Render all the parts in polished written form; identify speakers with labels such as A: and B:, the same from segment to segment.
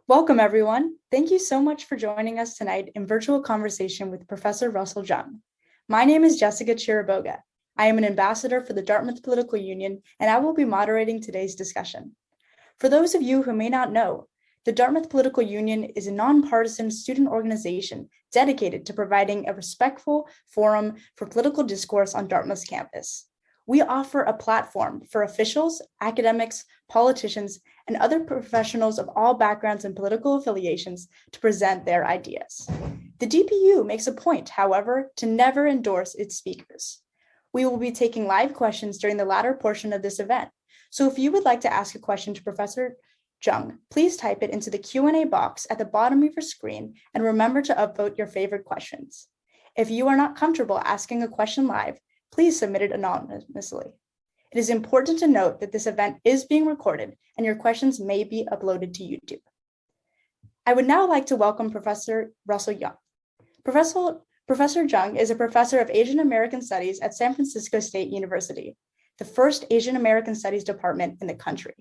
A: Welcome, everyone. Thank you so much for joining us tonight in virtual conversation with Professor Russel Jeung. My name is Jessica Chiriboga. I am an ambassador for the Dartmouth Political Union, and I will be moderating today's discussion. For those of you who may not know, the Dartmouth Political Union is a nonpartisan student organization dedicated to providing a respectful forum for political discourse on Dartmouth's campus. We offer a platform for officials, academics, politicians, and other professionals of all backgrounds and political affiliations to present their ideas. The DPU makes a point, however, to never endorse its speakers. We will be taking live questions during the latter portion of this event. So if you would like to ask a question to Professor Jeung, please type it into the Q&A box at the bottom of your screen and remember to upvote your favorite questions. If you are not comfortable asking a question live, please submit it anonymously. It is important to note that this event is being recorded and your questions may be uploaded to YouTube. I would now like to welcome Professor Russel Jeung. Professor Jeung is a professor of Asian American Studies at San Francisco State University, the first Asian American Studies department in the country.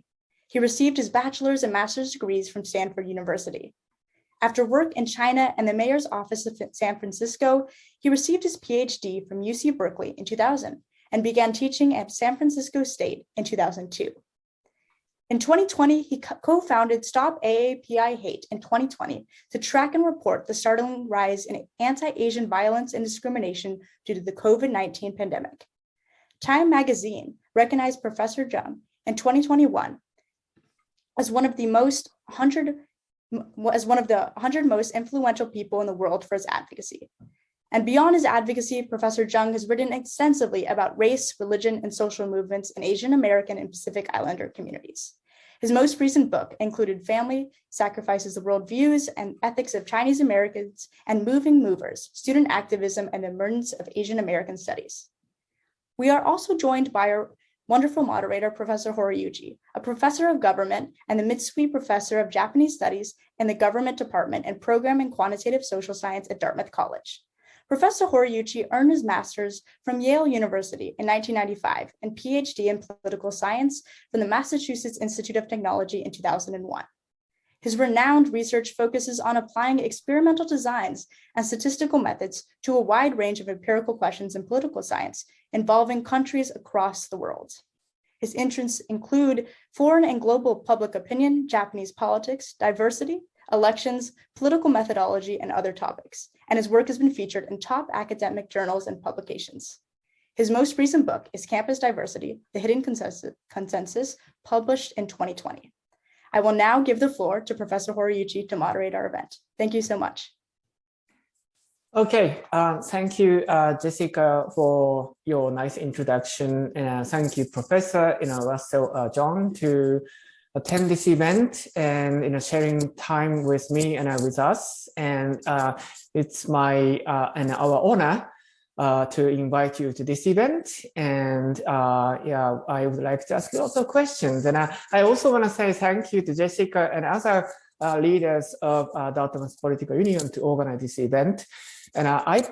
A: He received his bachelor's and master's degrees from Stanford University. After work in China and the mayor's office of San Francisco, he received his PhD from UC Berkeley in 2000 and began teaching at San Francisco State in 2002. In 2020, he co-founded Stop AAPI Hate in 2020 to track and report the startling rise in anti-Asian violence and discrimination due to the COVID-19 pandemic. Time magazine recognized Professor Jeung in 2021 as one of the 100 most influential people in the world for his advocacy. And beyond his advocacy, Professor Jeung has written extensively about race, religion, and social movements in Asian American and Pacific Islander communities. His most recent book included Family Sacrifices the Worldviews and Ethics of Chinese Americans and Moving Movers, Student Activism and the Emergence of Asian American Studies. We are also joined by our wonderful moderator, Professor Horiyuchi, a professor of government and the Mitsui Professor of Japanese Studies in the Government Department and Program in Quantitative Social Science at Dartmouth College. Professor Horiyuchi earned his master's from Yale University in 1995 and PhD in political science from the Massachusetts Institute of Technology in 2001. His renowned research focuses on applying experimental designs and statistical methods to a wide range of empirical questions in political science involving countries across the world. His interests include foreign and global public opinion, Japanese politics, diversity, elections, political methodology, and other topics, and his work has been featured in top academic journals and publications. His most recent book is Campus Diversity, The Hidden Consensus, published in 2020. I will now give the floor to Professor Horiyuchi to moderate our event. Thank you so much.
B: Okay, thank you, Jessica, for your nice introduction. And thank you, Professor Russel Jeung, to attend this event and sharing time with me and with us. And it's my and our honor to invite you to this event. And yeah, I would like to ask you also questions. And I also want to say thank you to Jessica and other leaders of Dartmouth Political Union to organize this event. And I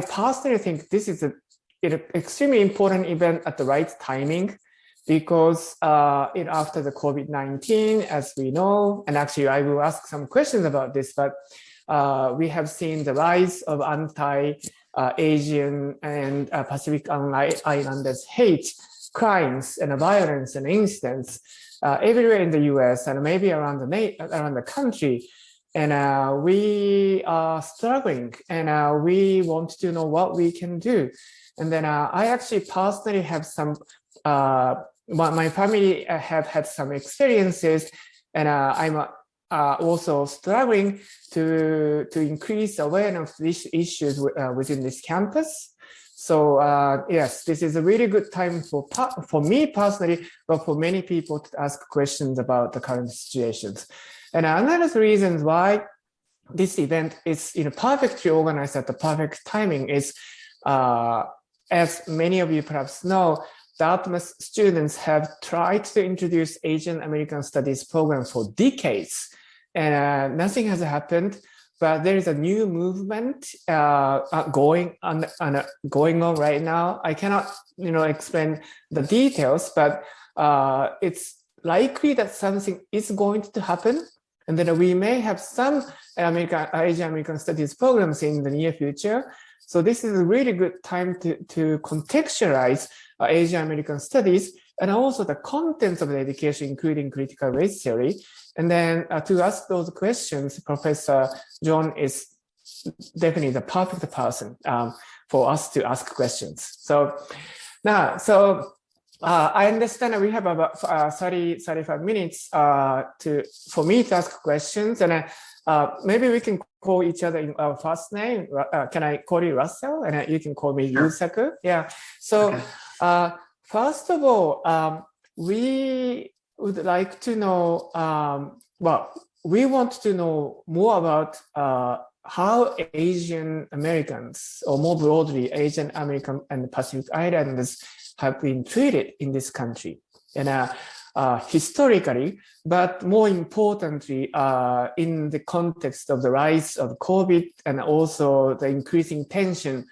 B: personally think this is an extremely important event at the right timing, because after the COVID-19, as we know, and actually I will ask some questions about this, but we have seen the rise of anti-Asian and Pacific Islanders hate crimes and violence and incidents everywhere in the US and maybe around the country. And we are struggling, and we want to know what we can do. And then I actually personally have some, my family have had some experiences, and I'm also struggling to increase awareness of these issues within this campus. So yes, this is a really good time for me personally, but for many people to ask questions about the current situations. And another reason why this event is perfectly organized at the perfect timing is, as many of you perhaps know, Dartmouth students have tried to introduce Asian American Studies program for decades, and nothing has happened. But there is a new movement going on right now. I cannot, explain the details, but it's likely that something is going to happen. And then we may have some Asian American studies programs in the near future. So this is a really good time to contextualize Asian American studies and also the contents of the education, including critical race theory. And then to ask those questions, Professor John is definitely the perfect person for us to ask questions. So now, I understand that we have about 35 minutes for me to ask questions, and maybe we can call each other in our first name. Can I call you Russell, and you can call me Yusaku? Yeah. So first of all, we would like to know. We want to know more about how Asian Americans, or more broadly, Asian American and Pacific Islanders have been treated in this country, and historically, but more importantly, in the context of the rise of COVID and also the increasing tension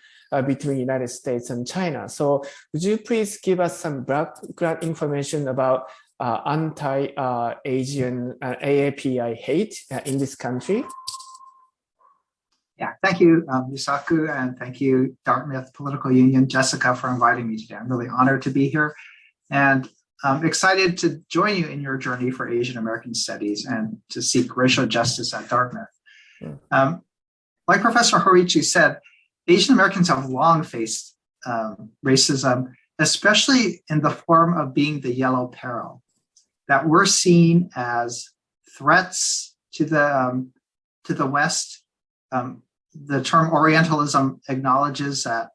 B: between the United States and China. So would you please give us some background information about anti-Asian AAPI hate in this country?
C: Yeah, thank you, Yusaku, and thank you, Dartmouth Political Union, Jessica, for inviting me today. I'm really honored to be here, and I'm excited to join you in your journey for Asian American studies and to seek racial justice at Dartmouth. Like Professor Horiichi said, Asian Americans have long faced racism, especially in the form of being the yellow peril, that we're seen as threats to the West. The term Orientalism acknowledges that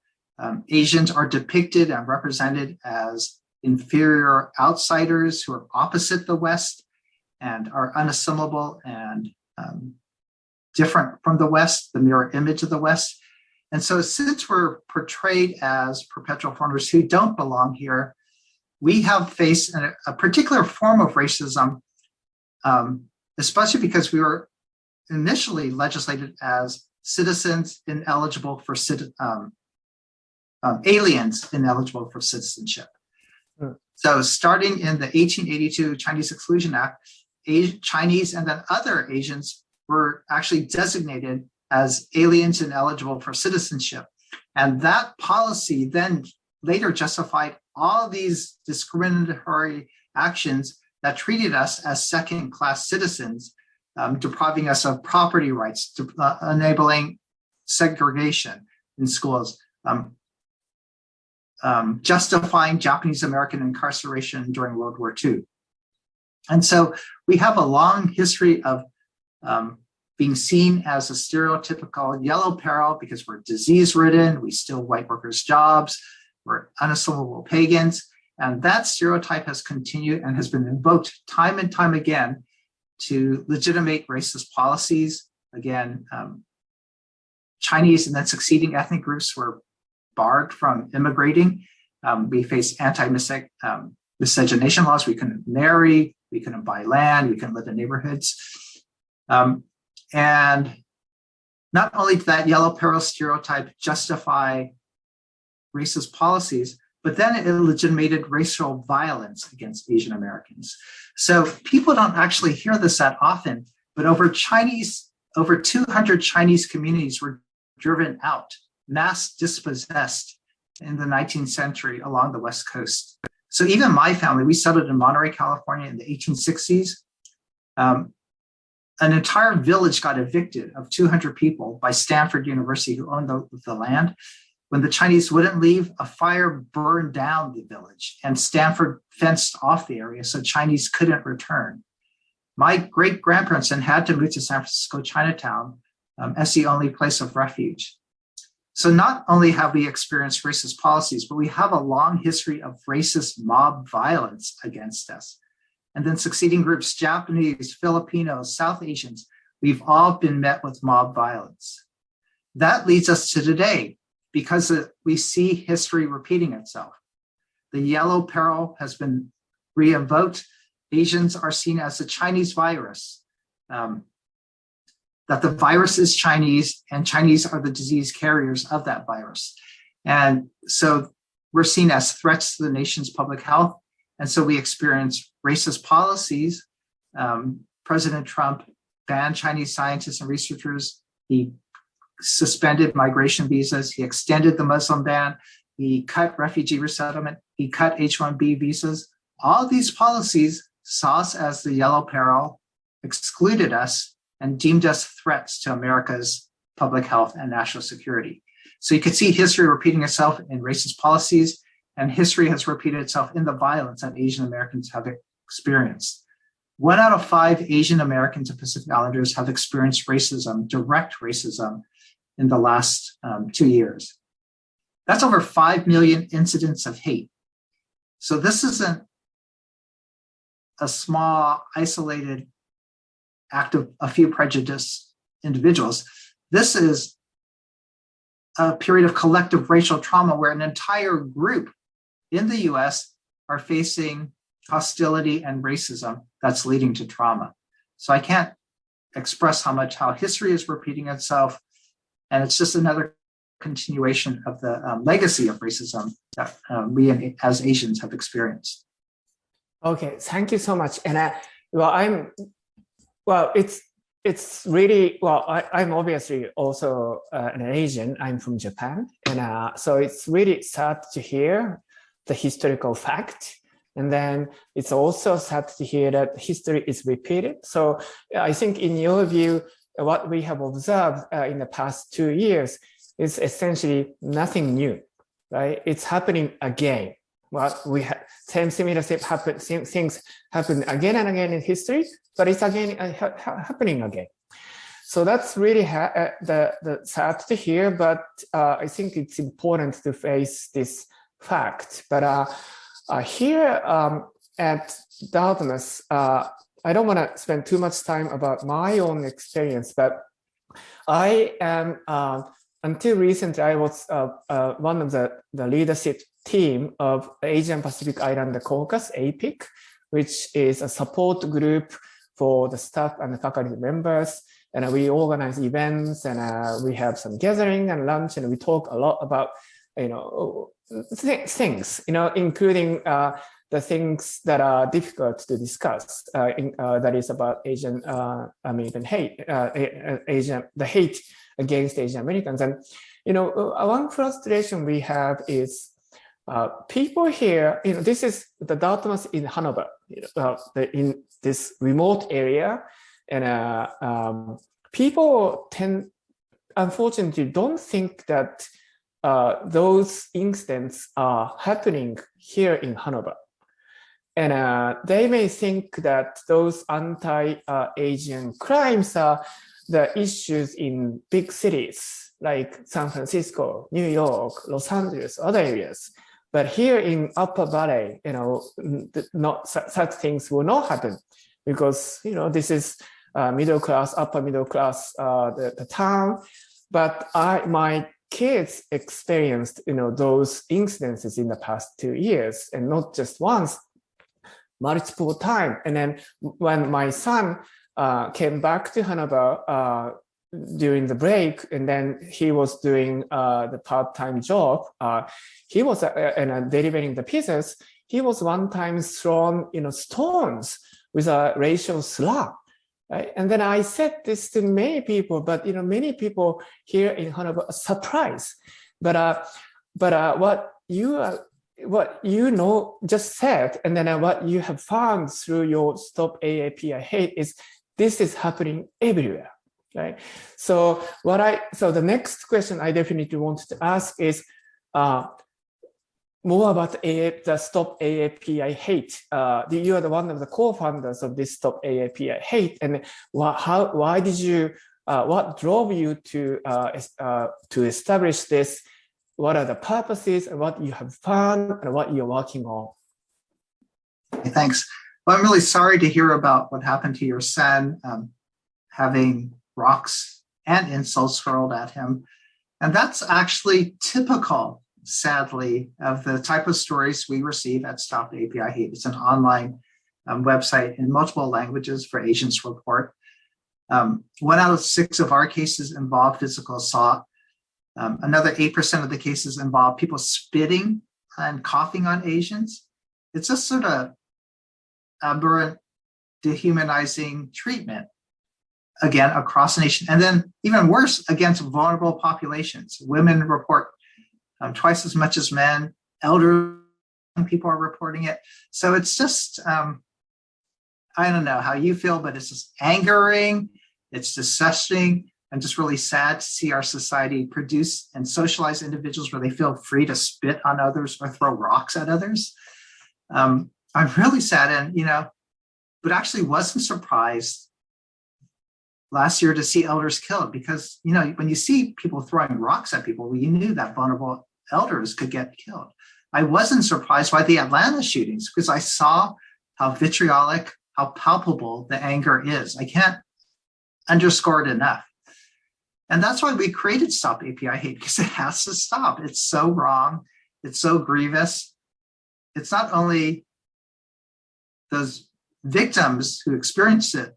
C: Asians are depicted and represented as inferior outsiders who are opposite the West and are unassimilable and different from the West, the mirror image of the West. And so since we're portrayed as perpetual foreigners who don't belong here, we have faced a particular form of racism, especially because we were initially legislated as citizens ineligible for aliens ineligible for citizenship. So starting in the 1882 Chinese Exclusion Act, Chinese and then other Asians were actually designated as aliens ineligible for citizenship. And that policy then later justified all these discriminatory actions that treated us as second-class citizens, depriving us of property rights, enabling segregation in schools, justifying Japanese American incarceration during World War II. And so we have a long history of being seen as a stereotypical yellow peril because we're disease-ridden, we steal white workers' jobs, we're unassimilable pagans. And that stereotype has continued and has been invoked time and time again to legitimate racist policies. Again, Chinese and then succeeding ethnic groups were barred from immigrating. We faced anti-miscegenation laws. We couldn't marry, we couldn't buy land, we couldn't live in neighborhoods. And not only did that yellow peril stereotype justify racist policies, but then it legitimated racial violence against Asian Americans. So people don't actually hear this that often, but over 200 Chinese communities were driven out, mass dispossessed in the 19th century along the West Coast. So even my family, we settled in Monterey, California in the 1860s. An entire village got evicted of 200 people by Stanford University, who owned the land. When the Chinese wouldn't leave, a fire burned down the village and Stanford fenced off the area so Chinese couldn't return. My great-grandparents then had to move to San Francisco Chinatown as the only place of refuge. So not only have we experienced racist policies, but we have a long history of racist mob violence against us. And then succeeding groups, Japanese, Filipinos, South Asians, we've all been met with mob violence. That leads us to today, because we see history repeating itself. The yellow peril has been re-invoked. Asians are seen as a Chinese virus, that the virus is Chinese and Chinese are the disease carriers of that virus. And so we're seen as threats to the nation's public health. And so we experience racist policies. President Trump banned Chinese scientists and researchers. He suspended migration visas. He extended the Muslim ban. He cut refugee resettlement. He cut H-1B visas. All these policies saw us as the yellow peril, excluded us, and deemed us threats to America's public health and national security. So you can see history repeating itself in racist policies, and history has repeated itself in the violence that Asian Americans have experienced. 1 out of 5 Asian Americans and Pacific Islanders have experienced racism, direct racism, in the last 2 years. That's over 5 million incidents of hate. So this isn't a small, isolated act of a few prejudiced individuals. This is a period of collective racial trauma where an entire group in the US are facing hostility and racism that's leading to trauma. So I can't express how history is repeating itself, and it's just another continuation of the legacy of racism that we as Asians have experienced.
B: Okay, thank you so much. And it's really, I'm obviously also an Asian. I'm from Japan, and so it's really sad to hear the historical fact. And then it's also sad to hear that history is repeated. So I think in your view, what we have observed in the past 2 years is essentially nothing new, right? It's happening again. Well, we have similar things happen again and again in history, but it's again happening again. So that's really the sad to hear, but I think it's important to face this fact. But here at Dartmouth, I don't want to spend too much time about my own experience, but I am, until recently, I was one of the leadership team of Asian Pacific Islander Caucus, APIC, which is a support group for the staff and the faculty members. And we organize events, and we have some gathering and lunch, and we talk a lot about, things, including the things that are difficult to discuss. That is about Asian American hate, the hate against Asian Americans. And one frustration we have is people here. This is the Dartmouth in Hanover, in this remote area, and people unfortunately don't think that those incidents are happening here in Hanover. And they may think that those anti-Asian crimes are the issues in big cities like San Francisco, New York, Los Angeles, other areas. But here in Upper Valley, not such things will not happen, because this is middle class, upper middle class, the town. But my kids experienced those incidences in the past 2 years, and not just once, multiple times. And then when my son came back to Hanover during the break, and then he was doing the part-time job, he was delivering the pizzas. He was one time thrown stones with a racial slur. Right? And then I said this to many people, but many people here in Hanover are surprised. But what you just said, and then what you have found through your Stop AAPI Hate is this is happening everywhere, right? So the next question I definitely want to ask is more about the Stop AAPI Hate. You are one of the co-founders of this Stop AAPI Hate, and why did you? What drove you to establish this? What are the purposes, and what you have found, and what you're working on?
C: Thanks. Well, I'm really sorry to hear about what happened to your son, having rocks and insults hurled at him. And that's actually typical, sadly, of the type of stories we receive at Stop AAPI Hate. It's an online website in multiple languages for Asians to report. 1 out of 6 of our cases involve physical assault. Another 8% of the cases involve people spitting and coughing on Asians. It's just sort of aberrant, dehumanizing treatment again, across the nation. And then even worse, against vulnerable populations. Women report twice as much as men. Elder people are reporting it. So it's just, I don't know how you feel, but it's just angering, it's disgusting, and just really sad to see our society produce and socialize individuals where they feel free to spit on others or throw rocks at others. I'm really sad, and but actually wasn't surprised last year to see elders killed, because when you see people throwing rocks at people, you knew that vulnerable elders could get killed. I wasn't surprised by the Atlanta shootings because I saw how vitriolic, how palpable the anger is. I can't underscore it enough. And that's why we created Stop API Hate, because it has to stop. It's so wrong. It's so grievous. It's not only those victims who experience it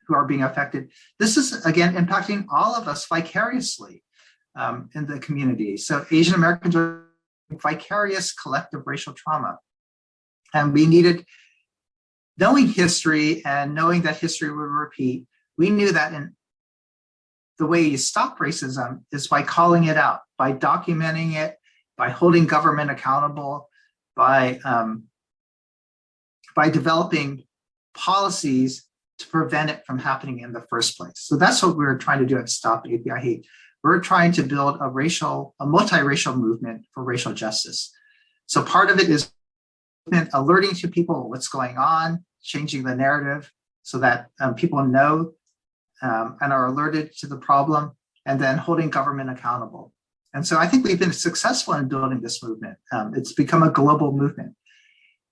C: who are being affected. This is, again, impacting all of us vicariously in the community. So Asian Americans are vicarious collective racial trauma. And we needed, knowing history and knowing that history would repeat, we knew that the way you stop racism is by calling it out, by documenting it, by holding government accountable, by developing policies to prevent it from happening in the first place. So that's what we're trying to do at Stop API Hate. We're trying to build a multiracial movement for racial justice. So part of it is alerting to people what's going on, changing the narrative so that people know and are alerted to the problem, and then holding government accountable. And so I think we've been successful in building this movement. It's become a global movement.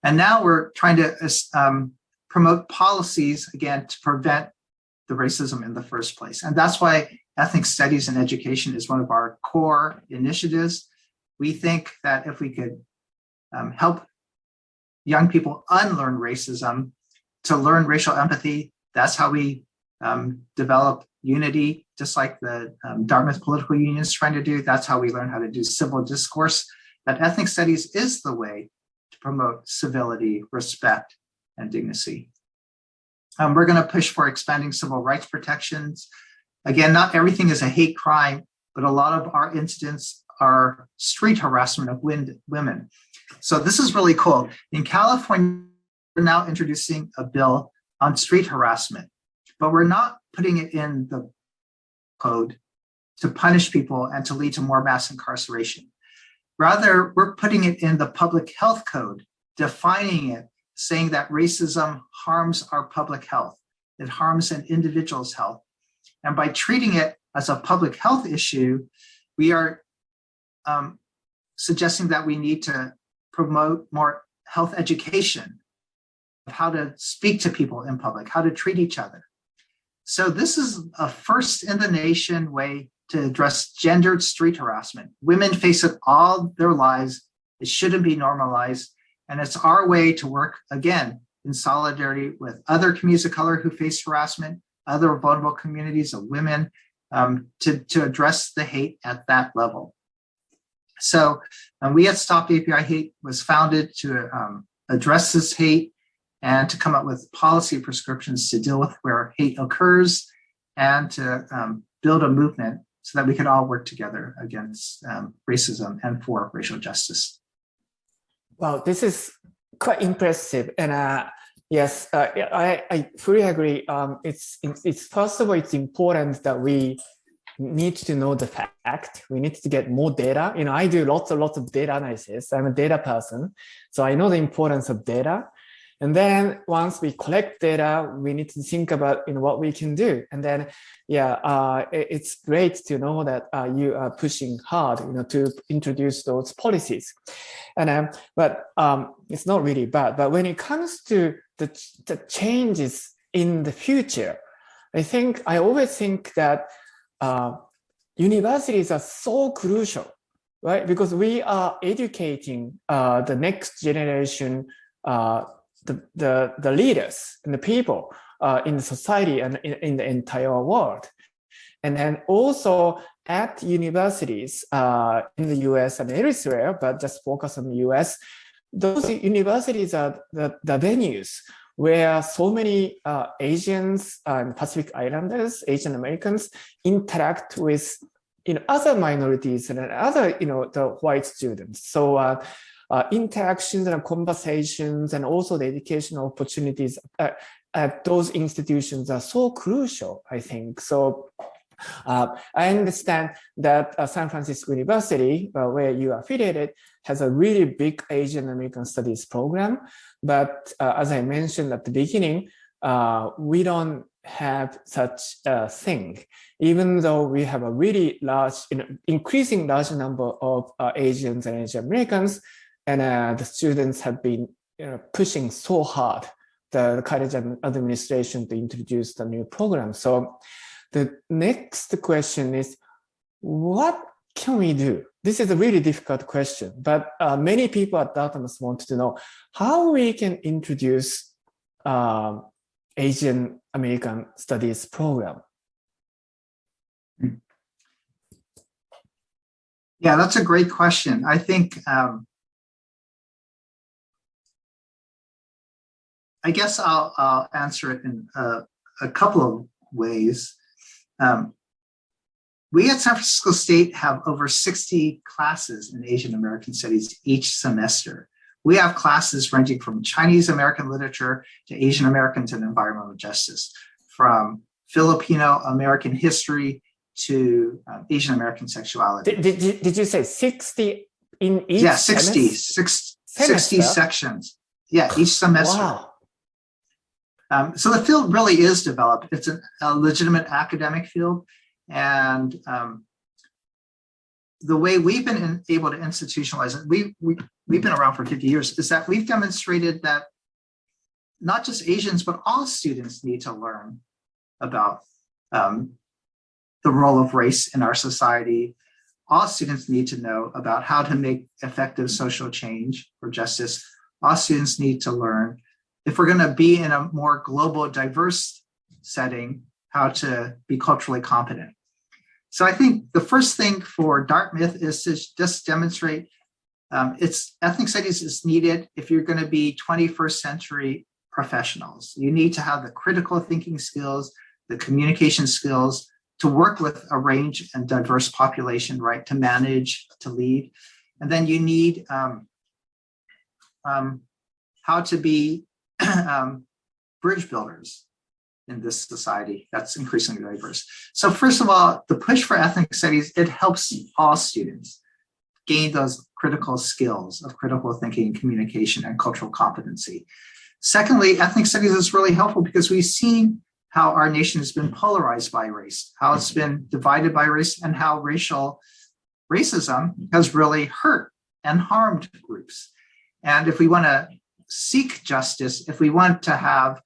C: And now we're trying to promote policies, again, to prevent the racism in the first place. And that's why ethnic studies and education is one of our core initiatives. We think that if we could help young people unlearn racism, to learn racial empathy, that's how we develop unity, just like the Dartmouth Political Union is trying to do. That's how we learn how to do civil discourse. That ethnic studies is the way to promote civility, respect, and dignity. We're going to push for expanding civil rights protections. Again, not everything is a hate crime, but a lot of our incidents are street harassment of women. So this is really cool. In California, we're now introducing a bill on street harassment, but we're not putting it in the code to punish people and to lead to more mass incarceration. Rather, we're putting it in the public health code, defining it, saying that racism harms our public health. It harms an individual's health. And by treating it as a public health issue, we are suggesting that we need to promote more health education of how to speak to people in public, how to treat each other. So this is a first in the nation way to address gendered street harassment. Women face it all their lives. It shouldn't be normalized. And it's our way to work, again, in solidarity with other communities of color who face harassment, other vulnerable communities of women, to address the hate at that level. So we at Stop API Hate was founded to address this hate and to come up with policy prescriptions to deal with where hate occurs and to build a movement so that we can all work together against racism and for racial justice.
B: Wow, this is quite impressive. And yes, I fully agree. It's first of all, it's important that we need to know the fact. We need to get more data. I do lots of data analysis. I'm a data person, so I know the importance of data. And then once we collect data, we need to think about what we can do. And then, it's great to know that you are pushing hard, to introduce those policies. And but it's not really bad. But when it comes to the changes in the future, I always think that universities are so crucial, right? Because we are educating the next generation, the leaders and the people in the society and in the entire world. And then also at universities in the US and elsewhere, but just focus on the US, those universities are the venues where so many Asians and Pacific Islanders, Asian Americans interact with other minorities and other the white students. So interactions and conversations and also the educational opportunities at those institutions are so crucial, I think. So I understand that San Francisco University, where you are affiliated, has a really big Asian American Studies program. But as I mentioned at the beginning, we don't have such a thing, even though we have a really large, increasing large number of Asians and Asian Americans, and the students have been pushing so hard the college administration to introduce the new program. So the next question is, what can we do? This is a really difficult question, but many people at Dartmouth want to know how we can introduce Asian American Studies program.
C: Yeah, that's a great question. I think, I guess I'll answer it in a couple of ways. We at San Francisco State have over 60 classes in Asian American Studies each semester. We have classes ranging from Chinese American literature to Asian Americans and environmental justice, from Filipino American history to Asian American sexuality.
B: Did you say 60 in each?
C: Yeah, 60 sections. Yeah, each semester.
B: Wow.
C: So the field really is developed. It's a legitimate academic field. And the way we've been able to institutionalize it, we've been around for 50 years, is that we've demonstrated that not just Asians, but all students need to learn about the role of race in our society. All students need to know about how to make effective social change for justice. All students need to learn, if we're going to be in a more global, diverse setting, how to be culturally competent. So I think the first thing for Dartmouth is to just demonstrate ethnic studies is needed if you're going to be 21st century professionals. You need to have the critical thinking skills, the communication skills to work with a range and diverse population, right? To manage, to lead. And then you need how to be bridge builders in this society that's increasingly diverse. So first of all, the push for ethnic studies, it helps all students gain those critical skills of critical thinking, communication, and cultural competency. Secondly, ethnic studies is really helpful because we've seen how our nation has been polarized by race, how it's been divided by race, and how racism has really hurt and harmed groups. And if we want to seek justice, if we want to have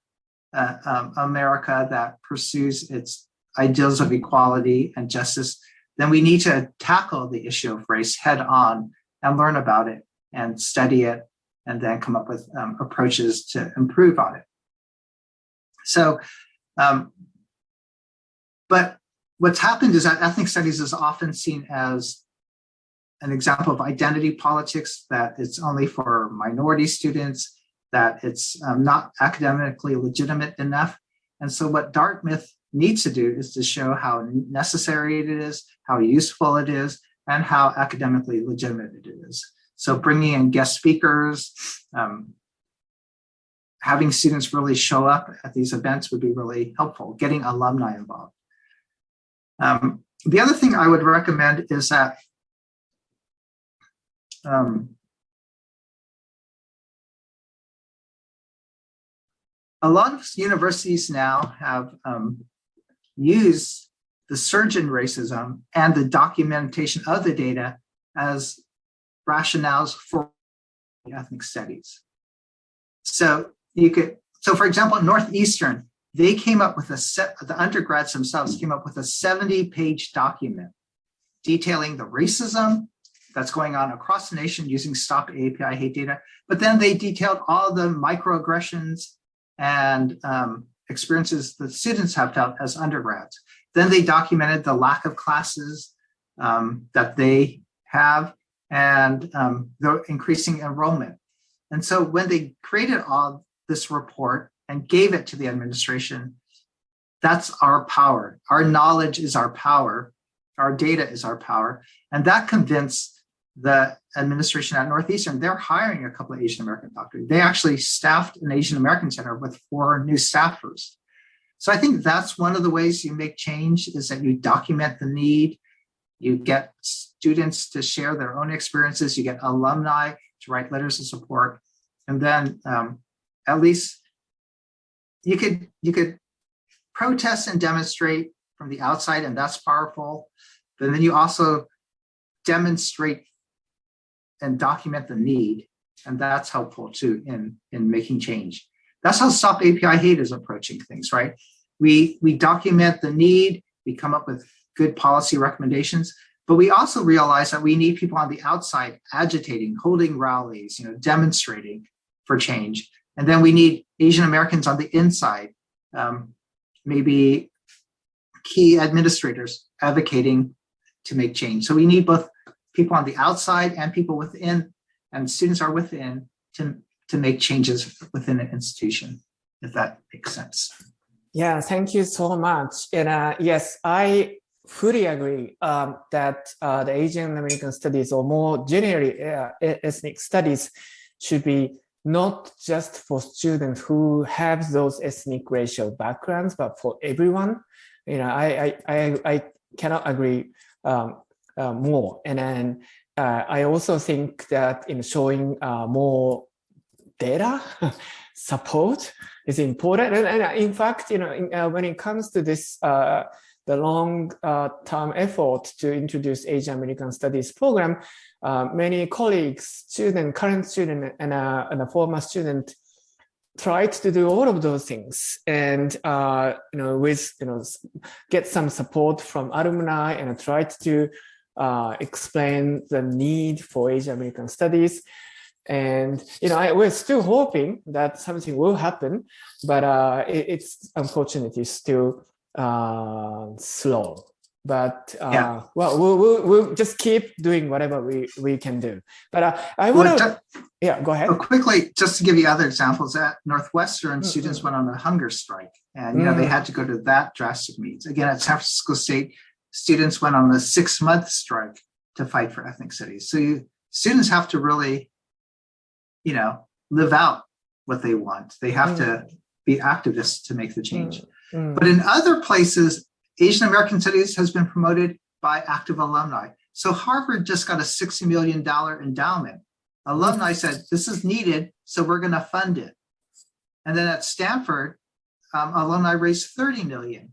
C: America that pursues its ideals of equality and justice, then we need to tackle the issue of race head on and learn about it and study it and then come up with approaches to improve on it. So, but what's happened is that ethnic studies is often seen as an example of identity politics, that it's only for minority students, that it's not academically legitimate enough. And so what Dartmouth needs to do is to show how necessary it is, how useful it is, and how academically legitimate it is. So bringing in guest speakers, having students really show up at these events would be really helpful, getting alumni involved. The other thing I would recommend is that a lot of universities now have used the surge in racism and the documentation of the data as rationales for ethnic studies. So for example, Northeastern, they came up with the undergrads themselves came up with a 70-page document detailing the racism that's going on across the nation using Stop AAPI Hate data, but then they detailed all the microaggressions and experiences that students have felt as undergrads. Then they documented the lack of classes that they have and the increasing enrollment. And so when they created all this report and gave it to the administration, that's our power. Our knowledge is our power. Our data is our power. And that convinced the administration at Northeastern. They're hiring a couple of Asian American doctors. They actually staffed an Asian American center with 4 new staffers. So I think that's one of the ways you make change, is that you document the need, you get students to share their own experiences, you get alumni to write letters of support, and then at least you could protest and demonstrate from the outside, and that's powerful. But then you also demonstrate and document the need, and that's helpful too in making change. That's how Stop API Hate is approaching things, right? We document the need, we come up with good policy recommendations, but we also realize that we need people on the outside agitating, holding rallies, demonstrating for change. And then we need Asian Americans on the inside, maybe key administrators advocating to make change. So we need both people on the outside and people within, and students are within, to make changes within an institution, if that makes sense.
B: Yeah, thank you so much. And yes, I fully agree that the Asian American studies, or more generally ethnic studies, should be not just for students who have those ethnic racial backgrounds, but for everyone. I cannot agree more. And then I also think that in showing more data support is important. And in fact, when it comes to this, the long-term effort to introduce Asian American Studies program, many colleagues, current student, and a former student tried to do all of those things, and get some support from alumni, and tried to explain the need for Asian American Studies. And we're still hoping that something will happen, but it's unfortunately still slow. But well, we'll just keep doing whatever we can do. But I want to, go ahead.
C: Quickly, just to give you other examples, at Northwestern, students went on a hunger strike, and they had to go to that drastic means. Again, at San Francisco State, students went on a 6-month strike to fight for ethnic studies. So students have to really, live out what they want. They have to be activists to make the change. But in other places, Asian American Studies has been promoted by active alumni. So Harvard just got a $60 million endowment. Alumni said, this is needed, so we're going to fund it. And then at Stanford, alumni raised $30 million.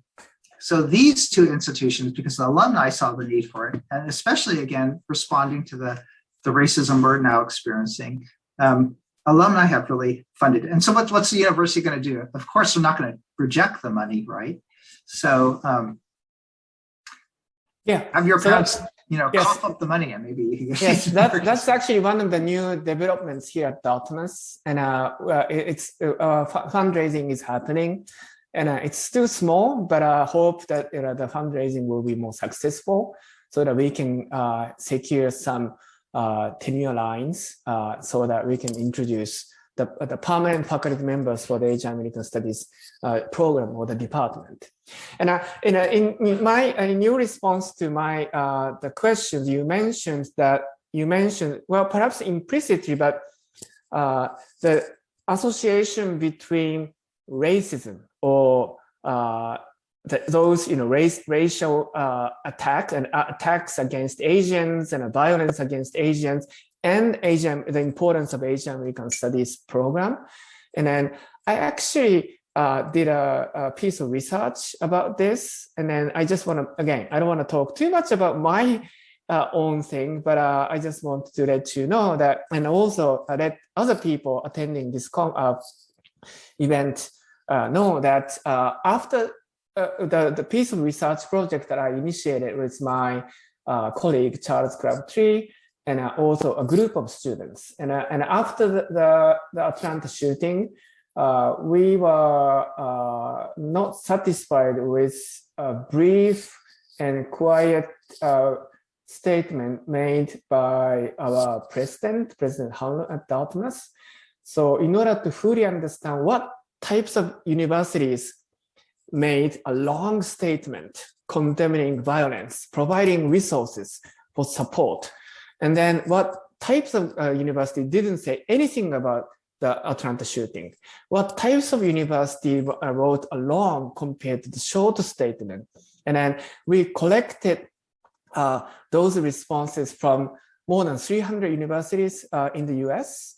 C: So these two institutions, because the alumni saw the need for it, and especially, again, responding to the racism we're now experiencing, alumni have really funded it. And so what's the university going to do? Of course, they're not going to reject the money, right? So have your parents, cough up the money, and maybe
B: yes, that's actually one of the new developments here at Dartmouth, and it's fundraising is happening, and it's still small, but I hope that the fundraising will be more successful, so that we can secure some tenure lines, so that we can introduce the permanent faculty members for the Asian American Studies program or the department. And in your response to my the questions, you mentioned, well, perhaps implicitly, but the association between racism or those racial attacks and attacks against Asians and violence against Asians, and the importance of Asian American Studies program. And then I actually did a piece of research about this. And then I just want to, again, I don't want to talk too much about my own thing, but I just want to let you know that, and also let other people attending this event know that after the piece of research project that I initiated with my colleague, Charles Crabtree, and also a group of students. And after the Atlanta shooting, we were not satisfied with a brief and quiet statement made by our President Harlan at Dartmouth. So in order to fully understand what types of universities made a long statement condemning violence, providing resources for support. And then what types of university didn't say anything about the Atlanta shooting? What types of university wrote a long compared to the short statement? And then we collected those responses from more than 300 universities in the US.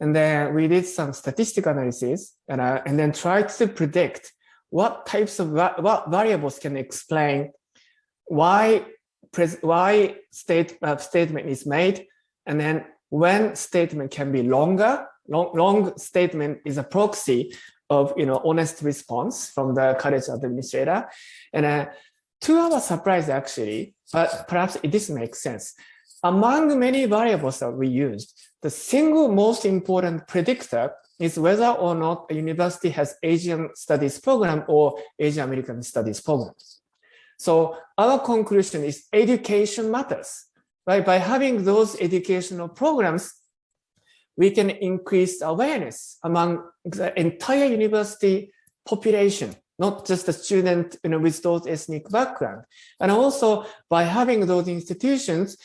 B: And then we did some statistical analysis and then tried to predict what types of what variables can explain why statement is made, and then when statement can be longer. Long statement is a proxy of honest response from the college administrator. And to our surprise, actually, but perhaps this makes sense. Among many variables that we used, the single most important predictor is whether or not a university has Asian studies program or Asian American studies program. So our conclusion is education matters, right? By having those educational programs, we can increase awareness among the entire university population, not just the student with those ethnic background. And also by having those institutions,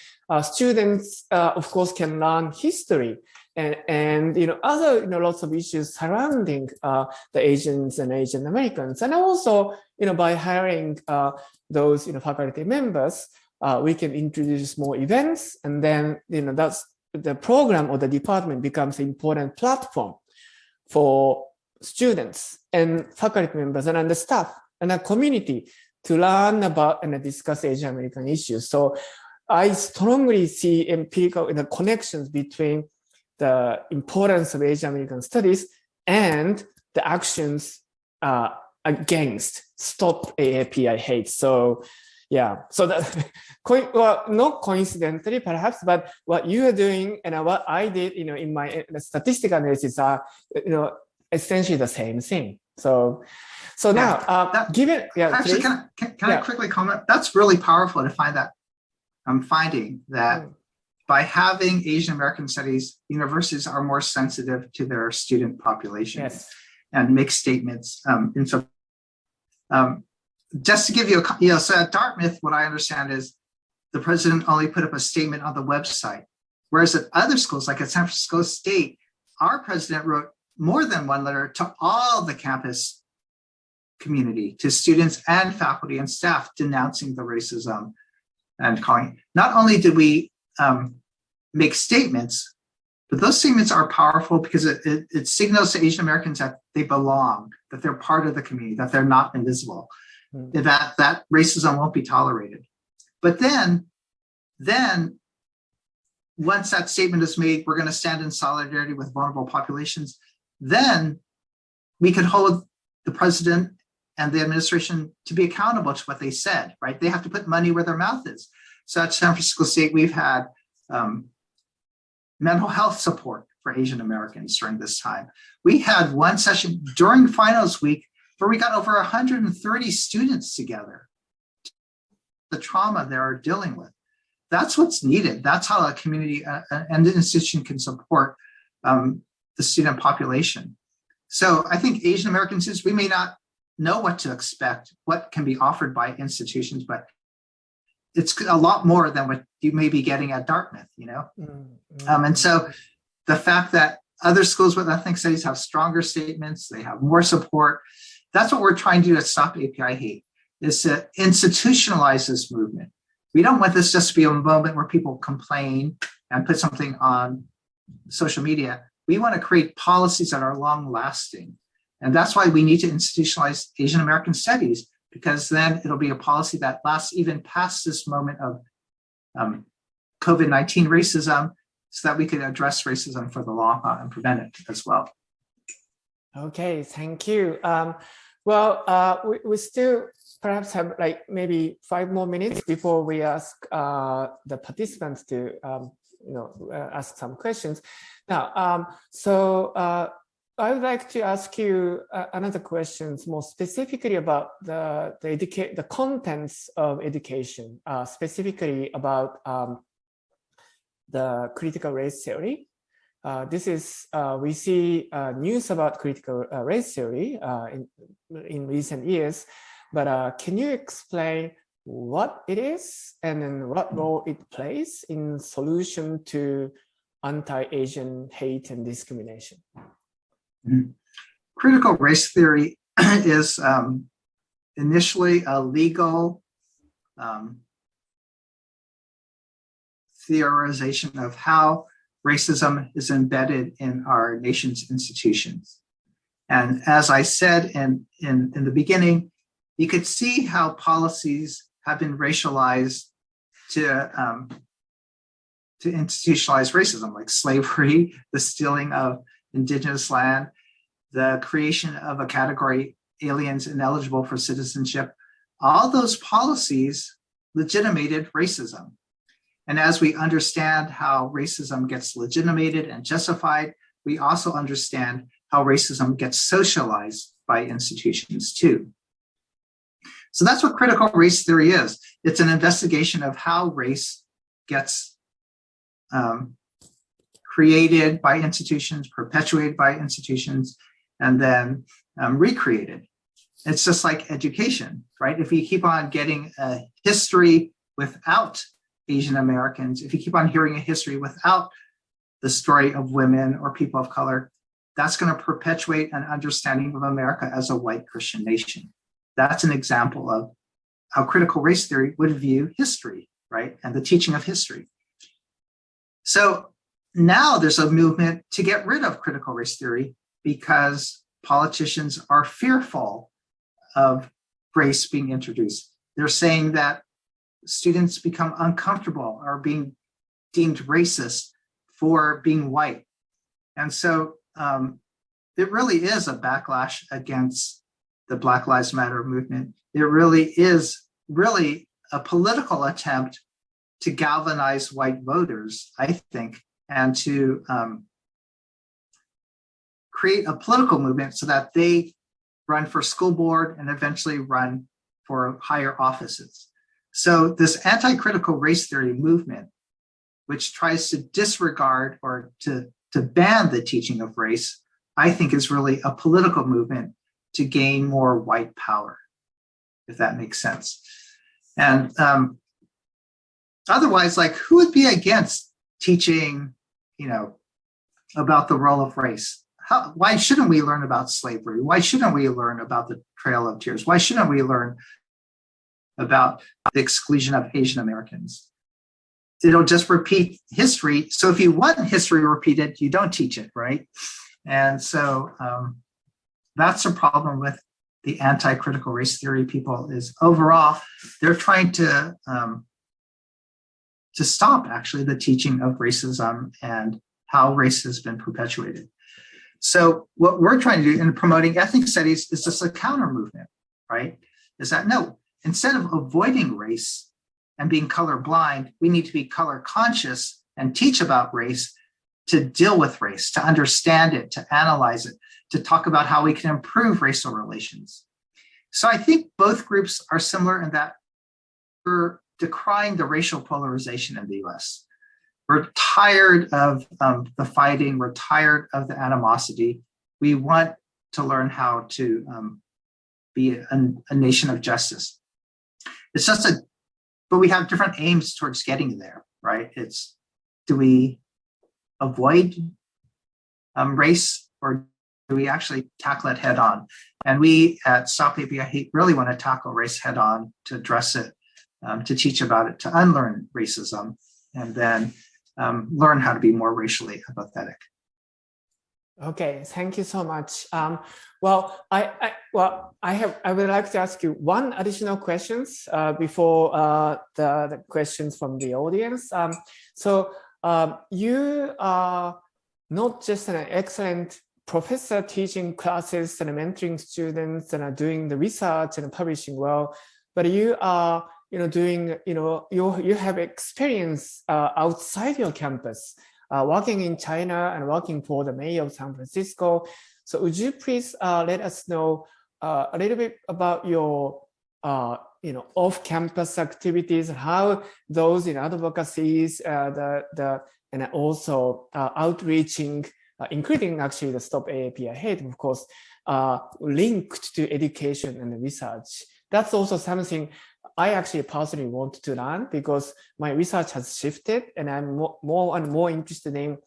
B: students, of course, can learn history and other lots of issues surrounding the Asians and Asian Americans. And also, by hiring those faculty members, we can introduce more events, and then that's the program or the department becomes an important platform for students and faculty members and the staff and the community to learn about and discuss Asian American issues. So I strongly see empirical connections between the importance of Asian American studies and the actions against stop AAPI hate. So yeah, so that well, not coincidentally perhaps, but what you are doing and what I did, in my statistical analysis are, essentially the same thing. So now, given
C: actually, can I quickly comment? That's really powerful to find that. I'm finding that by having Asian American studies, universities are more sensitive to their student population and make statements. And so, just to give you so at Dartmouth, what I understand is the president only put up a statement on the website, whereas at other schools, like at San Francisco State, our president wrote more than one letter to all the campus community, to students and faculty and staff, denouncing the racism and calling. Not only did we make statements, but those statements are powerful because it signals to Asian Americans that they belong, that they're part of the community, that they're not invisible, that racism won't be tolerated. But then once that statement is made, we're going to stand in solidarity with vulnerable populations, then we could hold the president and the administration to be accountable to what they said, right? They have to put money where their mouth is. So at San Francisco State, we've had mental health support for Asian Americans during this time. We had one session during finals week where we got over 130 students together. The trauma they're dealing with. That's what's needed. That's how a community and an institution can support the student population. So I think Asian American students, we may not know what to expect, what can be offered by institutions, but it's a lot more than what you may be getting at Dartmouth, And so the fact that other schools with ethnic studies have stronger statements, they have more support, that's what we're trying to do at Stop API Hate, is to institutionalize this movement. We don't want this just to be a moment where people complain and put something on social media. We want to create policies that are long lasting. And that's why we need to institutionalize Asian American studies, because then it'll be a policy that lasts even past this moment of COVID-19 racism, so that we can address racism for the long haul and prevent it as well.
B: Okay, thank you. We still perhaps have like maybe 5 more minutes before we ask the participants to ask some questions. Now, I would like to ask you another question, more specifically about the contents of education, specifically about the critical race theory. this is we see news about critical race theory in recent years, but can you explain what it is and then what role it plays in solution to anti-Asian hate and discrimination?
C: Critical race theory is initially a legal theorization of how racism is embedded in our nation's institutions. And as I said in the beginning, you could see how policies have been racialized to institutionalize racism, like slavery, the stealing of indigenous land, the creation of a category, aliens ineligible for citizenship. All those policies legitimated racism. And as we understand how racism gets legitimated and justified, we also understand how racism gets socialized by institutions too. So that's what critical race theory is. It's an investigation of how race gets created by institutions, perpetuated by institutions, and then recreated. It's just like education, right? If you keep on getting a history without Asian Americans, if you keep on hearing a history without the story of women or people of color, that's going to perpetuate an understanding of America as a white Christian nation. That's an example of how critical race theory would view history, right? And the teaching of history. So now there's a movement to get rid of critical race theory because politicians are fearful of race being introduced. They're saying that students become uncomfortable or being deemed racist for being white. And so it really is a backlash against the Black Lives Matter movement. It really is a political attempt to galvanize white voters, I think, and to create a political movement so that they run for school board and eventually run for higher offices. So this anti-critical race theory movement, which tries to disregard or to ban the teaching of race, I think is really a political movement to gain more white power, if that makes sense. And otherwise, like, who would be against teaching, about the role of race? Why shouldn't we learn about slavery? Why shouldn't we learn about the Trail of Tears? Why shouldn't we learn about the exclusion of Asian Americans? It'll just repeat history. So if you want history repeated, you don't teach it, right? And so that's a problem with the anti-critical race theory people is overall, they're trying to stop actually the teaching of racism and how race has been perpetuated. So what we're trying to do in promoting ethnic studies is just a counter movement, right? Is that no, instead of avoiding race and being colorblind, we need to be color conscious and teach about race to deal with race, to understand it, to analyze it, to talk about how we can improve racial relations. So I think both groups are similar in that we're decrying the racial polarization in the US. We're tired of the fighting. We're tired of the animosity. We want to learn how to be a nation of justice. It's just but we have different aims towards getting there, right? Do we avoid race, or do we actually tackle it head on? And we at Stop AAPI Hate really want to tackle race head on, to address it, to teach about it, to unlearn racism, and then learn how to be more racially empathetic. Okay,
B: thank you so much. Well, I would like to ask you one additional questions before the questions from the audience. So you are not just an excellent professor teaching classes and mentoring students and doing the research and publishing well, but you are doing, you have experience outside your campus, working in China and working for the mayor of San Francisco. So would you please let us know a little bit about your off-campus activities, how those in advocacies, and also outreaching, including actually the Stop AAPI Hate, of course, linked to education and research. That's also something I actually personally want to learn, because my research has shifted and I'm more and more interested in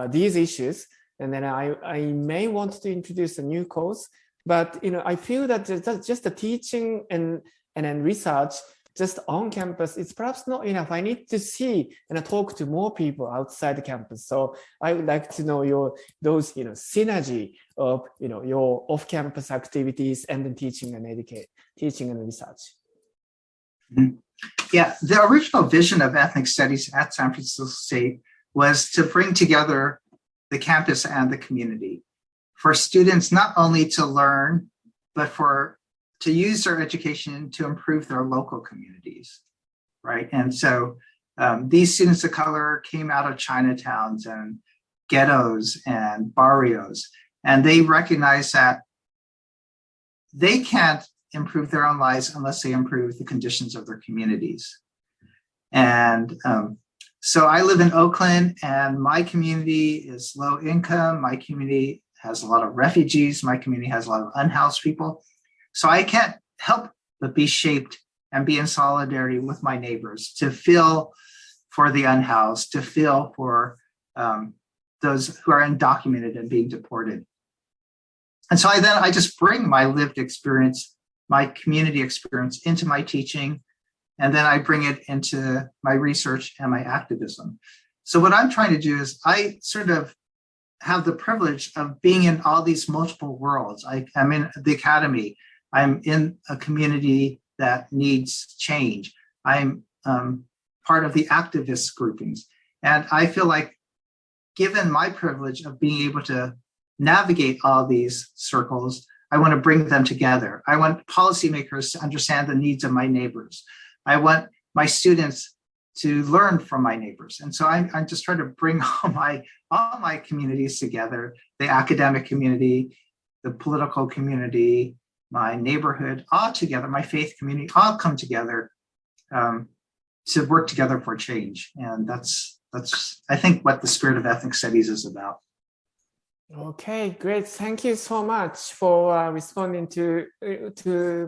B: these issues. And then I may want to introduce a new course, but I feel that just the teaching and then research just on campus, it's perhaps not enough. I need to see and talk to more people outside the campus. So I would like to know those synergy of your off-campus activities and then teaching and research.
C: Mm-hmm. Yeah, the original vision of ethnic studies at San Francisco State was to bring together the campus and the community, for students not only to learn, but to use their education to improve their local communities, right? And so these students of color came out of Chinatowns and ghettos and barrios, and they recognize that they can't improve their own lives unless they improve the conditions of their communities. And so I live in Oakland, and my community is low income. My community has a lot of refugees. My community has a lot of unhoused people. So I can't help but be shaped and be in solidarity with my neighbors, to feel for the unhoused, to feel for those who are undocumented and being deported. And so I just bring my lived experience, my community experience, into my teaching, and then I bring it into my research and my activism. So what I'm trying to do is I sort of have the privilege of being in all these multiple worlds. I'm in the academy. I'm in a community that needs change. I'm part of the activist groupings. And I feel like, given my privilege of being able to navigate all these circles, I want to bring them together. I want policymakers to understand the needs of my neighbors. I want my students to learn from my neighbors. And so I'm just trying to bring all my communities together, the academic community, the political community, my neighborhood, all together, my faith community, all come together to work together for change. And that's I think what the spirit of ethnic studies is about.
B: Okay, great. Thank you so much for responding to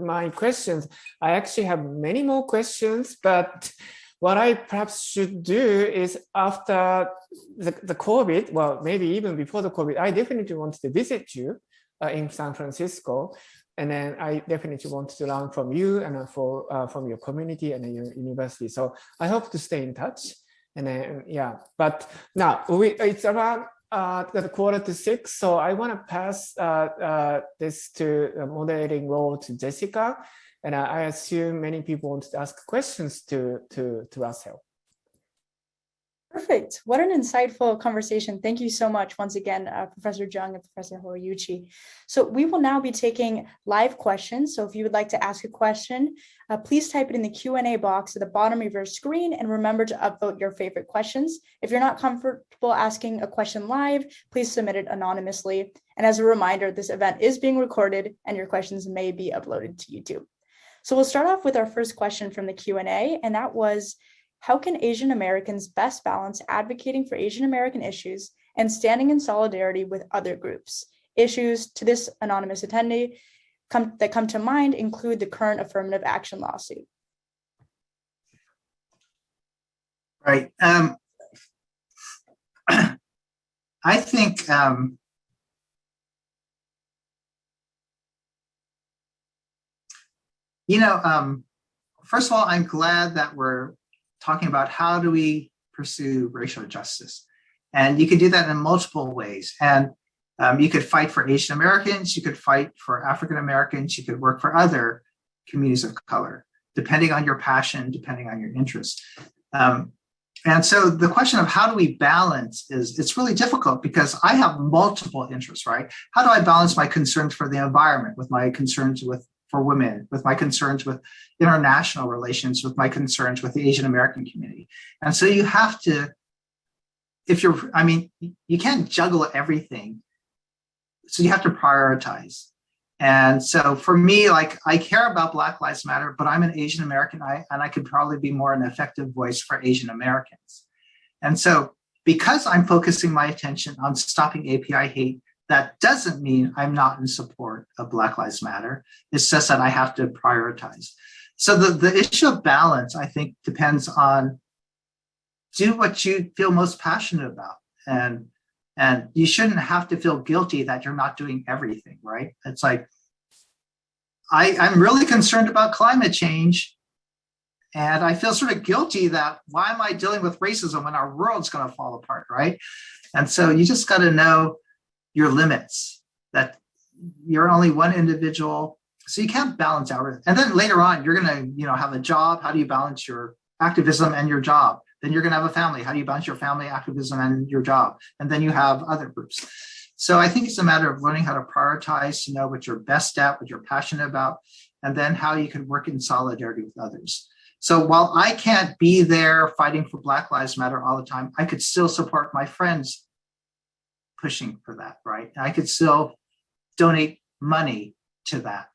B: my questions. I actually have many more questions, but what I perhaps should do is, after the COVID, well, maybe even before the COVID, I definitely wanted to visit you in San Francisco. And then I definitely wanted to learn from you and from your community and your university. So I hope to stay in touch. And then, yeah, but now it's around the 5:45, so I want to pass this to the moderating role to Jessica, and I assume many people want to ask questions to Russel.
A: Perfect. What an insightful conversation. Thank you so much once again, Professor Jeung and Professor Horiyuchi. So we will now be taking live questions. So if you would like to ask a question, please type it in the Q&A box at the bottom of your screen, and remember to upvote your favorite questions. If you're not comfortable asking a question live, please submit it anonymously. And as a reminder, this event is being recorded and your questions may be uploaded to YouTube. So we'll start off with our first question from the Q&A, and that was, how can Asian Americans best balance advocating for Asian American issues and standing in solidarity with other groups? Issues to this anonymous attendee that come to mind include the current affirmative action lawsuit.
C: Right. I think first of all, I'm glad that we're talking about how do we pursue racial justice. And you could do that in multiple ways. And you could fight for Asian Americans, you could fight for African Americans, you could work for other communities of color, depending on your passion, depending on your interests. And so the question of how do we balance it's really difficult, because I have multiple interests, right? How do I balance my concerns for the environment with my concerns for women, with my concerns with international relations, with my concerns with the Asian American community? And so you have to, you can't juggle everything. So you have to prioritize. And so for me, like, I care about Black Lives Matter, but I'm an Asian American, and I could probably be more an effective voice for Asian Americans. And so because I'm focusing my attention on stopping API hate, that doesn't mean I'm not in support of Black Lives Matter. It's just that I have to prioritize. So the issue of balance, I think, depends on do what you feel most passionate about. And you shouldn't have to feel guilty that you're not doing everything, right? It's like, I'm really concerned about climate change, and I feel sort of guilty that why am I dealing with racism when our world's going to fall apart, right? And so you just got to know your limits, that you're only one individual, so you can't balance out. And then later on, you're going to, have a job. How do you balance your activism and your job? Then you're going to have a family. How do you balance your family, activism, and your job? And then you have other groups. So I think it's a matter of learning how to prioritize, to know what you're best at, what you're passionate about, and then how you can work in solidarity with others. So while I can't be there fighting for Black Lives Matter all the time, I could still support my friends pushing for that, right? I could still donate money to that.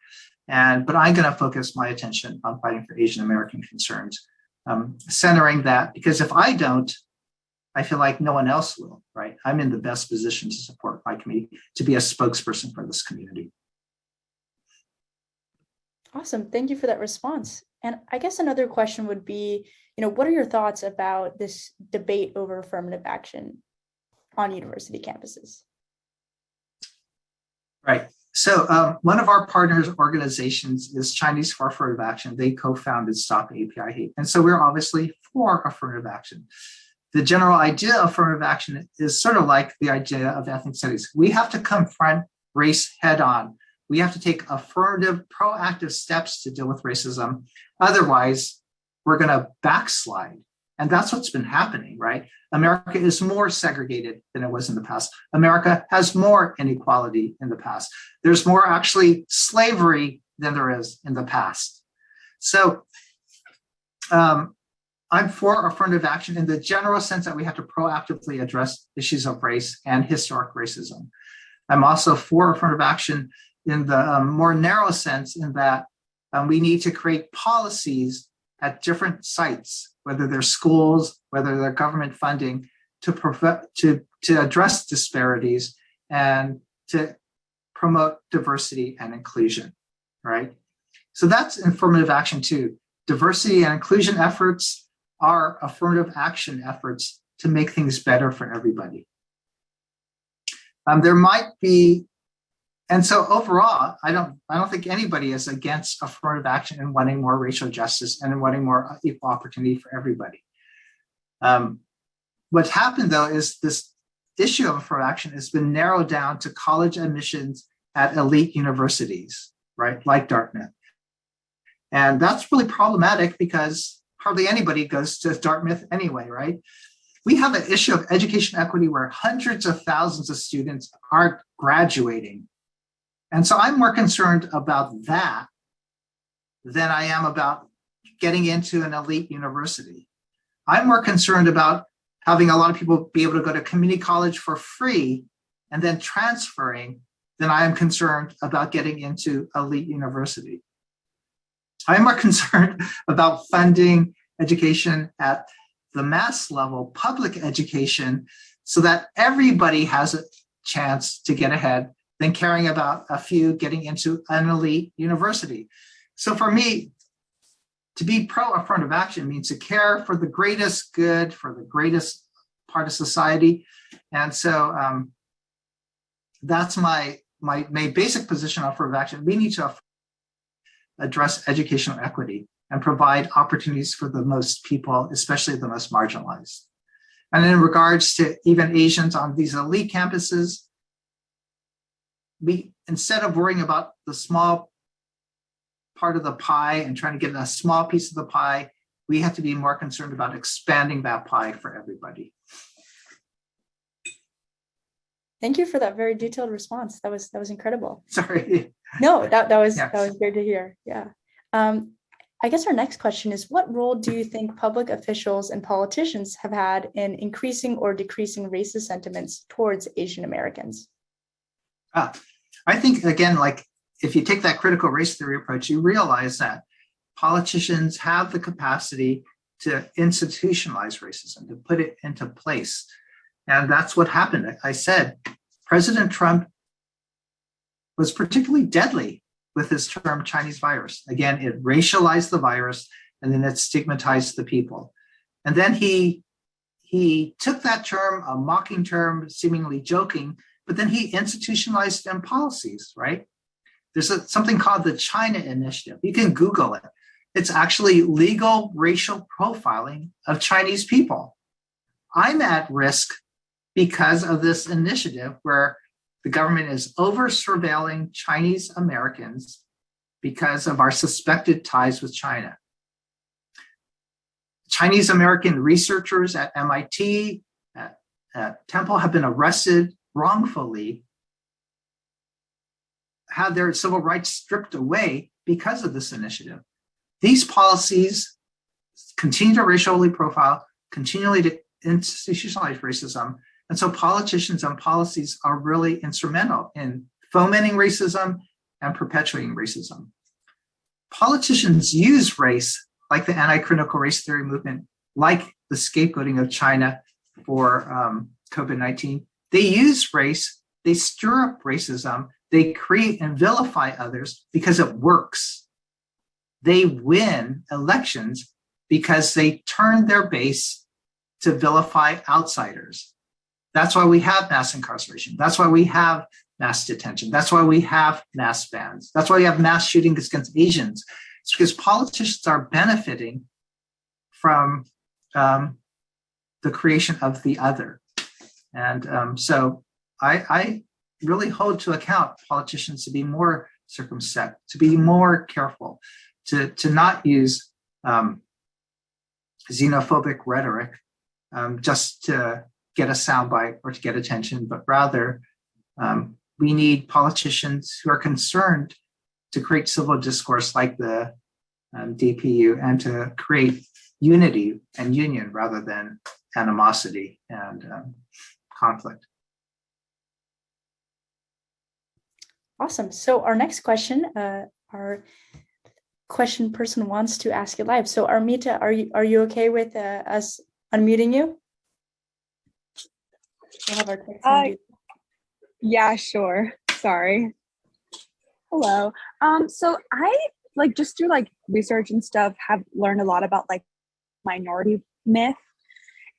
C: But I'm going to focus my attention on fighting for Asian American concerns, centering that, because if I don't, I feel like no one else will, right? I'm in the best position to support my community, to be a spokesperson for this community.
A: Awesome. Thank you for that response. And I guess another question would be, what are your thoughts about this debate over affirmative action on university campuses?
C: Right. So one of our partners organizations is Chinese for Affirmative Action. They co-founded Stop API Hate. And so we're obviously for affirmative action. The general idea of affirmative action is sort of like the idea of ethnic studies. We have to confront race head on. We have to take affirmative, proactive steps to deal with racism. Otherwise, we're going to backslide. And that's what's been happening, right? America is more segregated than it was in the past. America has more inequality in the past. There's more actually slavery than there is in the past. So I'm for affirmative action in the general sense that we have to proactively address issues of race and historic racism. I'm also for affirmative action in the more narrow sense, in that we need to create policies at different sites, whether they're schools, whether they're government funding, to address disparities and to promote diversity and inclusion, right? So that's affirmative action too. Diversity and inclusion efforts are affirmative action efforts to make things better for everybody. There might be, and so overall, I don't think anybody is against affirmative action and wanting more racial justice and wanting more equal opportunity for everybody. What happened though is this issue of affirmative action has been narrowed down to college admissions at elite universities, right, like Dartmouth. And that's really problematic because hardly anybody goes to Dartmouth anyway, right? We have an issue of education equity where hundreds of thousands of students aren't graduating. And so I'm more concerned about that than I am about getting into an elite university. I'm more concerned about having a lot of people be able to go to community college for free and then transferring than I am concerned about getting into elite university. I'm more concerned about funding education at the mass level, public education, so that everybody has a chance to get ahead than caring about a few getting into an elite university. So for me, to be pro-affirmative action means to care for the greatest good, for the greatest part of society. And so that's my basic position on affirmative action. We need to address educational equity and provide opportunities for the most people, especially the most marginalized. And in regards to even Asians on these elite campuses, we, instead of worrying about the small part of the pie and trying to get a small piece of the pie, we have to be more concerned about expanding that pie for everybody.
A: Thank you for that very detailed response. That was incredible.
C: Sorry.
A: No, that was
C: Yes.
A: That was great to hear. Yeah. I guess our next question is, what role do you think public officials and politicians have had in increasing or decreasing racist sentiments towards Asian Americans?
C: I think, again, like if you take that critical race theory approach, you realize that politicians have the capacity to institutionalize racism, to put it into place. And that's what happened. I said, President Trump was particularly deadly with his term Chinese virus. Again, it racialized the virus and then it stigmatized the people. And then he took that term, a mocking term, seemingly joking, but then he institutionalized it in policies, right? There's something called the China Initiative. You can Google it. It's actually legal racial profiling of Chinese people. I'm at risk because of this initiative where the government is over surveilling Chinese Americans because of our suspected ties with China. Chinese American researchers at MIT, at Temple have been arrested wrongfully, had their civil rights stripped away because of this initiative. These policies continue to racially profile, continually to institutionalize racism. And so politicians and policies are really instrumental in fomenting racism and perpetuating racism. Politicians use race, like the anti-critical race theory movement, like the scapegoating of China for COVID-19. They use race, they stir up racism, they create and vilify others because it works. They win elections because they turn their base to vilify outsiders. That's why we have mass incarceration. That's why we have mass detention. That's why we have mass bans. That's why we have mass shootings against Asians. It's because politicians are benefiting from the creation of the other. And so I really hold to account politicians to be more circumspect, to be more careful, to not use xenophobic rhetoric just to get a soundbite or to get attention, but rather we need politicians who are concerned to create civil discourse like the DPU and to create unity and union rather than animosity and conflict.
A: Awesome. So our next question, our question person wants to ask it live. So Armita, are you okay with us unmuting you? We'll have our text
D: yeah, sure. Sorry. Hello. So I just through research and stuff have learned a lot about minority myth,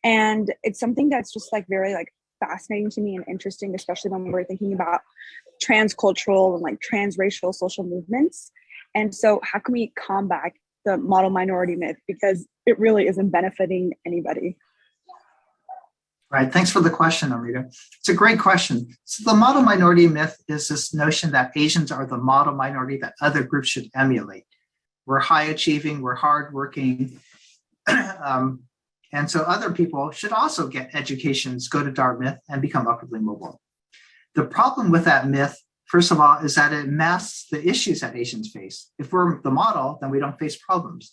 D: and it's something that's just very fascinating to me and interesting, especially when we're thinking about transcultural and transracial social movements. And so how can we combat the model minority myth, because it really isn't benefiting anybody?
C: Right. Thanks for the question, Amrita. It's a great question. So the model minority myth is this notion that Asians are the model minority that other groups should emulate. We're high achieving, we're hardworking, and so other people should also get educations, go to Dartmouth, and become upwardly mobile. The problem with that myth, first of all, is that it masks the issues that Asians face. If we're the model, then we don't face problems.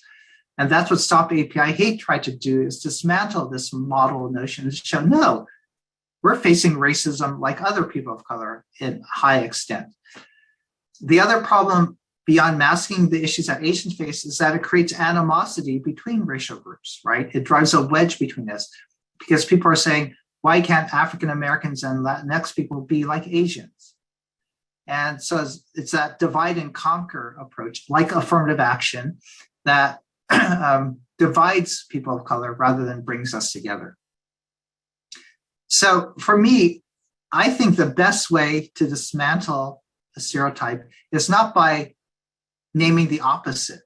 C: And that's what Stop AAPI Hate tried to do, is dismantle this model notion and show, no, we're facing racism like other people of color in high extent. The other problem beyond masking the issues that Asians face is that it creates animosity between racial groups, right? It drives a wedge between us because people are saying, why can't African Americans and Latinx people be like Asians? And so it's that divide and conquer approach, like affirmative action, that divides people of color rather than brings us together. So for me, I think the best way to dismantle a stereotype is not by naming the opposite.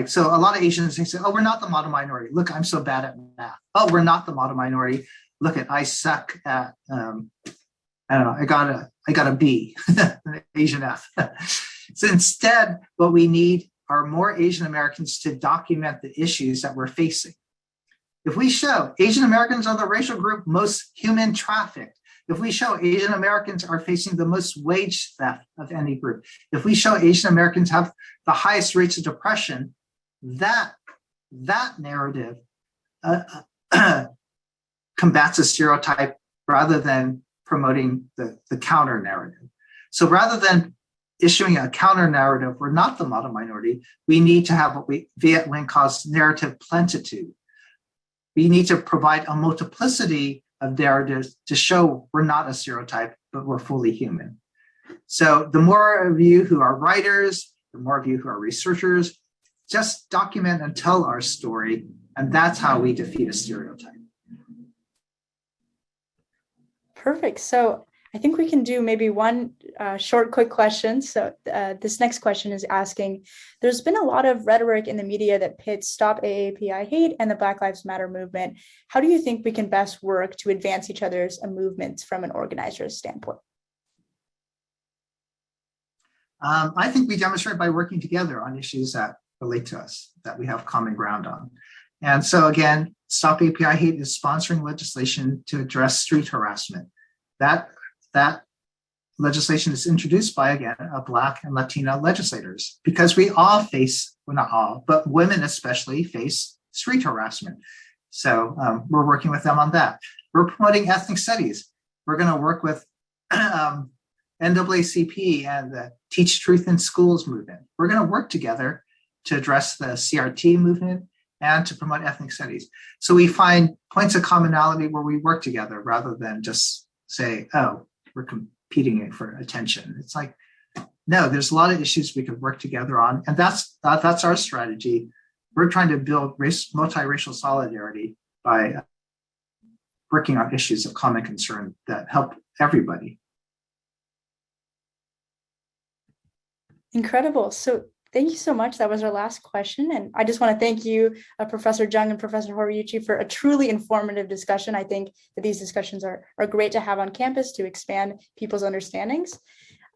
C: So a lot of Asians say, oh, we're not the model minority. Look, I'm so bad at math. Oh, we're not the model minority. Look I suck at, I don't know, I got a B, an Asian F. So instead, what we need are more Asian Americans to document the issues that we're facing. If we show Asian Americans are the racial group most human trafficked, if we show Asian Americans are facing the most wage theft of any group, if we show Asian Americans have the highest rates of depression, that narrative combats a stereotype rather than promoting the counter narrative. So rather than issuing a counter narrative, we're not the model minority. We need to have what Viet Minh calls narrative plentitude. We need to provide a multiplicity of narratives to show we're not a stereotype, but we're fully human. So the more of you who are writers, the more of you who are researchers, just document and tell our story, and that's how we defeat a stereotype.
A: Perfect. So I think we can do maybe one short, quick question. So this next question is asking, there's been a lot of rhetoric in the media that pits Stop AAPI Hate and the Black Lives Matter movement. How do you think we can best work to advance each other's movements from an organizer's standpoint?
C: I think we demonstrate by working together on issues that relate to us, that we have common ground on. And so again, Stop API Hate is sponsoring legislation to address street harassment. That legislation is introduced by, again, Black and Latina legislators, because we all face, well, not all, but women especially face street harassment. So we're working with them on that. We're promoting ethnic studies. We're going to work with NAACP and the Teach Truth in Schools movement. We're going to work together to address the CRT movement and to promote ethnic studies. So we find points of commonality where we work together rather than just say, oh, we're competing for attention. It's like, no, there's a lot of issues we could work together on. And that's our strategy. We're trying to build multiracial solidarity by working on issues of common concern that help everybody.
A: Incredible. So thank you so much. That was our last question. And I just want to thank you, Professor Jeung and Professor Horiuchi, for a truly informative discussion. I think that these discussions are great to have on campus to expand people's understandings.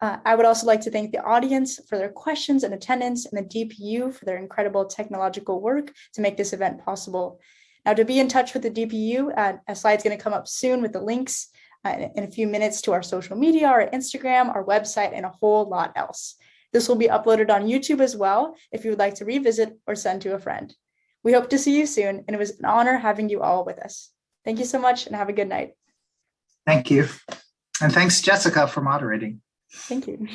A: I would also like to thank the audience for their questions and attendance, and the DPU for their incredible technological work to make this event possible. Now, to be in touch with the DPU, a slide's going to come up soon with the links in a few minutes to our social media, our Instagram, our website, and a whole lot else. This will be uploaded on YouTube as well if you would like to revisit or send to a friend. We hope to see you soon, and it was an honor having you all with us. Thank you so much and have a good night.
C: Thank you. And thanks, Jessica, for moderating.
A: Thank you.